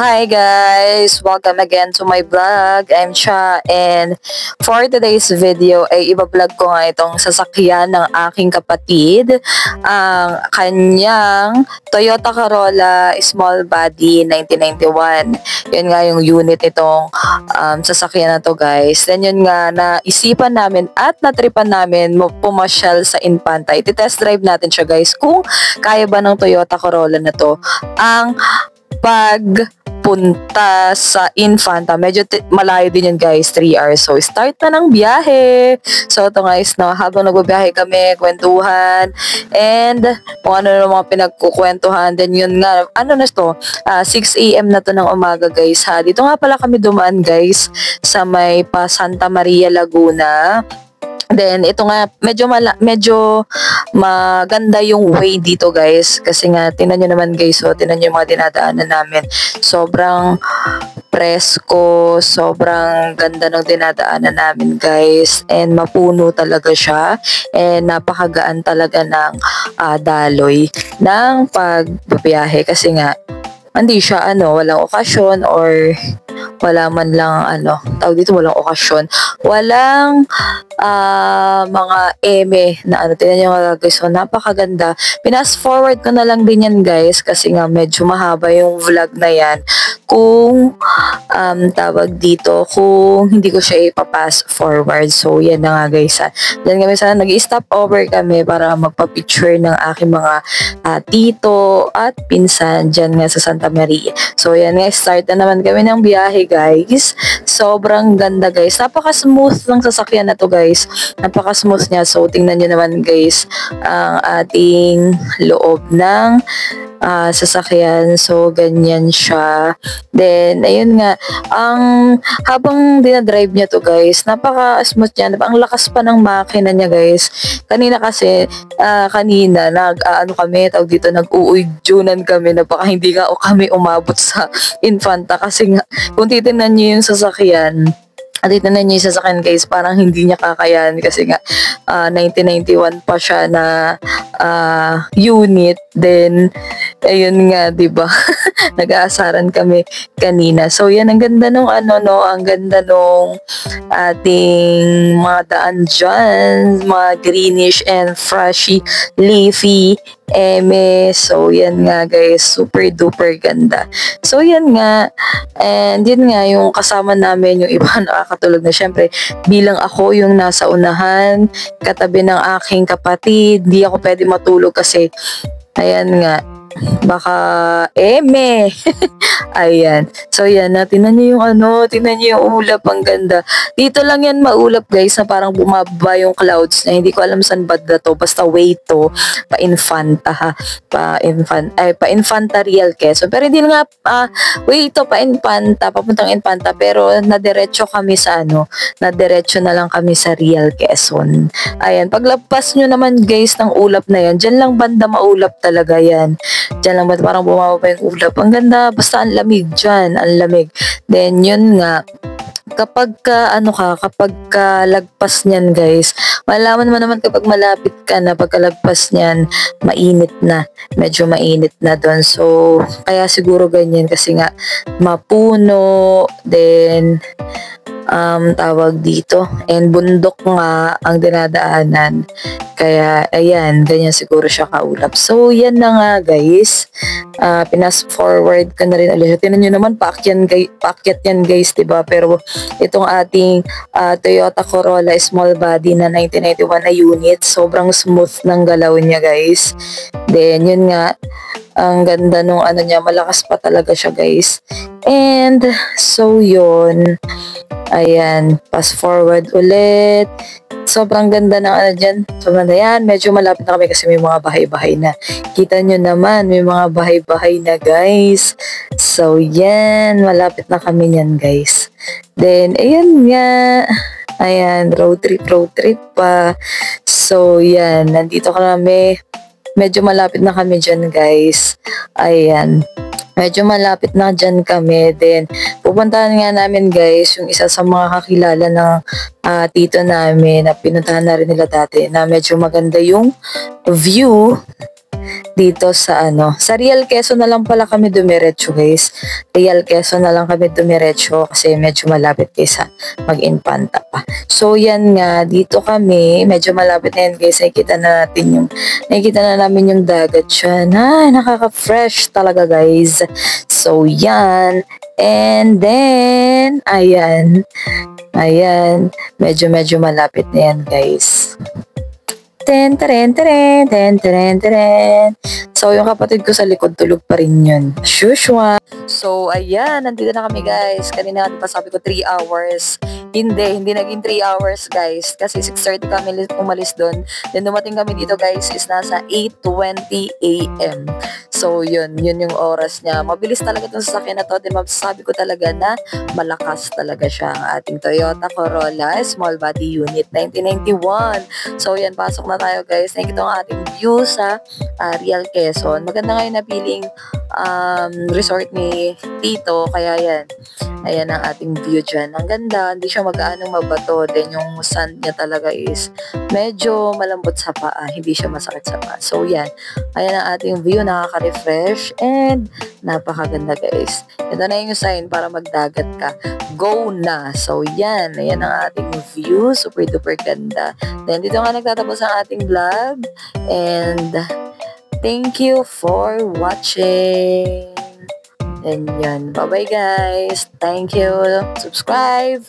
Hi guys! Welcome again to my vlog. I'm Cha, and for today's video ay iba-vlog ko nga itong sasakyan ng aking kapatid, ang kanyang Toyota Corolla Small Body 1991. Yun nga yung unit itong sasakyan na to guys. Then yun nga, naisipan namin at natripan namin pumasyal sa Infanta. Iti-test drive natin siya guys kung kaya ba ng Toyota Corolla na to ang pagpunta sa Infanta. Medyo malayo din yan guys, 3 hours. So, start na ng biyahe. So, ito guys, no, habang nagbabiyahe kami, kwentuhan, and kung ano na mga pinagkukwentuhan. Then, yun nga, ano na to, 6 a.m. na to ng umaga guys, ha. Dito nga pala kami dumaan guys, sa may pa Santa Maria, Laguna. Then, ito nga, medyo maganda yung way dito, guys. Kasi nga, tinan nyo naman, guys. So, tinan nyo yung mga dinadaanan namin. Sobrang presko, sobrang ganda ng dinadaanan namin, guys. And mapuno talaga siya. And napakagaan talaga ng daloy ng pagbibiyahe. Kasi nga, hindi siya, walang okasyon or wala man lang, tawag dito, walang okasyon. Walang mga eme na tingnan nyo nga guys, so napakaganda. Pinas forward ko na lang din yan guys, kasi nga medyo mahaba yung vlog na yan. Kung tawag dito, kung hindi ko siya ipapass forward. So yan na nga guys, Then kami sana nag-stop over kami para magpa-picture ng aking mga tito at pinsan dyan nga sa Santa Maria. So yan nga, start na naman kami ng biyahe guys. Sobrang ganda guys. Napaka-smooth ng sasakyan na to guys. Napaka-smooth niya. So tingnan nyo naman guys ang ating loob ng sasakyan. So ganyan siya. Then ayun nga, habang dinadrive niya to guys, napaka-smooth niya. Ang lakas pa ng makina niya guys. Kanina kasi, kami, tawag dito, nag-uuyjunan kami na baka hindi nga kami umabot sa Infanta kasi nga, kung titignan niyo yung sasakyan, at itinan niyo yung sasakyan guys, parang hindi niya kakayan kasi nga 1991 pa siya na unit. Then ayun nga, 'di ba? Nag-aasaran kami kanina. So yan, ang ganda nung ang ganda nung ating mga daan dyan, mga greenish and freshy, leafy So yan nga guys, super duper ganda. So yan nga, and yun nga yung kasama namin, yung iba nakakatulog na. Syempre, bilang ako yung nasa unahan, katabi ng aking kapatid, di ako pwede matulog kasi ayan nga, baka eme. Ayan. So yan, tinan niyo yung tinan niyo yung ulap, ang ganda. Dito lang yan maulap guys, na parang bumaba yung clouds na hindi ko alam saan banda to. Basta way to, pa Infanta ha. Pa Infanta Real Quezon. Pero hindi nga, way to pa Infanta, papuntang Infanta. Pero nadiretso kami sa nadiretso na lang kami sa Real Quezon. Ayan. Paglagpas nyo naman guys ng ulap na yan, dyan lang banda maulap talaga yan. Dyan lang ba parang bumaba pa yung ulap. Ang ganda, basta ang lamig dyan, ang lamig. Then yun nga, kapag lagpas niyan guys, malaman mo naman kapag malapit ka na, pagkalagpas niyan, mainit na, medyo mainit na doon. So kaya siguro ganyan kasi nga mapuno, then tawag dito, and bundok nga ang dinadaanan. Kaya, ayan, ganyan siguro siya kaulap. So, yan na nga, guys. Pinas forward ko na rin ulit. Tinan nyo naman, paakyat yan, guys, diba? Pero, itong ating Toyota Corolla Small Body na 1991 na unit, sobrang smooth ng galaw niya, guys. Then, yun nga, ang ganda nung niya, malakas pa talaga siya, guys. And, so, yun. Ayan, pass forward ulit. Sobrang ganda ng dyan. Sobrang ganda yan. Medyo malapit na kami kasi may mga bahay-bahay na. Kita nyo naman, may mga bahay-bahay na guys. So, yan. Malapit na kami yan guys. Then, ayan nga. Ayan, road trip pa. So, yan. Nandito kami. Medyo malapit na kami dyan guys. Ayan. Medyo malapit na dyan kami. Then, pupuntahan nga namin guys, yung isa sa mga kakilala ng tito namin na pinuntahan na rin nila dati, na medyo maganda yung view dito sa sa Real Quezon na lang pala kami dumiretso guys. Real Quezon na lang kami dumiretso kasi medyo malapit kaysa mag-Infanta pa. So yan nga, dito kami, medyo malapit na yan guys, nakikita na namin yung dagat siya. Nakaka-fresh talaga guys. So yan, and then, ayan, medyo malapit na yan guys. Ten, teren, teren, ten, teren, teren. So, yung kapatid ko sa likod, tulog pa rin yun. As usual. So, ayan, nandito na kami guys. Kanina, di ba sabi ko 3 hours. Hindi naging 3 hours guys. Kasi 6:30 kami umalis doon. Then, dumating kami dito guys is nasa 8:20 a.m. So, yun yung oras niya. Mabilis talaga itong sasakyan na to. Then, masasabi ko talaga na malakas talaga siya. Ang ating Toyota Corolla Small Body Unit 1991. So, yan, pasok na tayo guys. Nakikita ang ating view sa Real Quezon. Maganda ngayon na piling resort ni Tito. Kaya yan. Ayan ang ating view dyan. Ang ganda. Hindi siya mag-aanong mabato. Then yung sand niya talaga is medyo malambot sa paa. Hindi siya masakit sa paa. So yan. Ayan ang ating view. Nakaka-refresh. And napakaganda guys. Ito na yung sign para magdagat ka. Go na. So yan. Ayan ang ating view. Super duper ganda. Then dito nga nagtatapos ang ating vlog. And thank you for watching. And yan. Bye-bye guys. Thank you. Subscribe.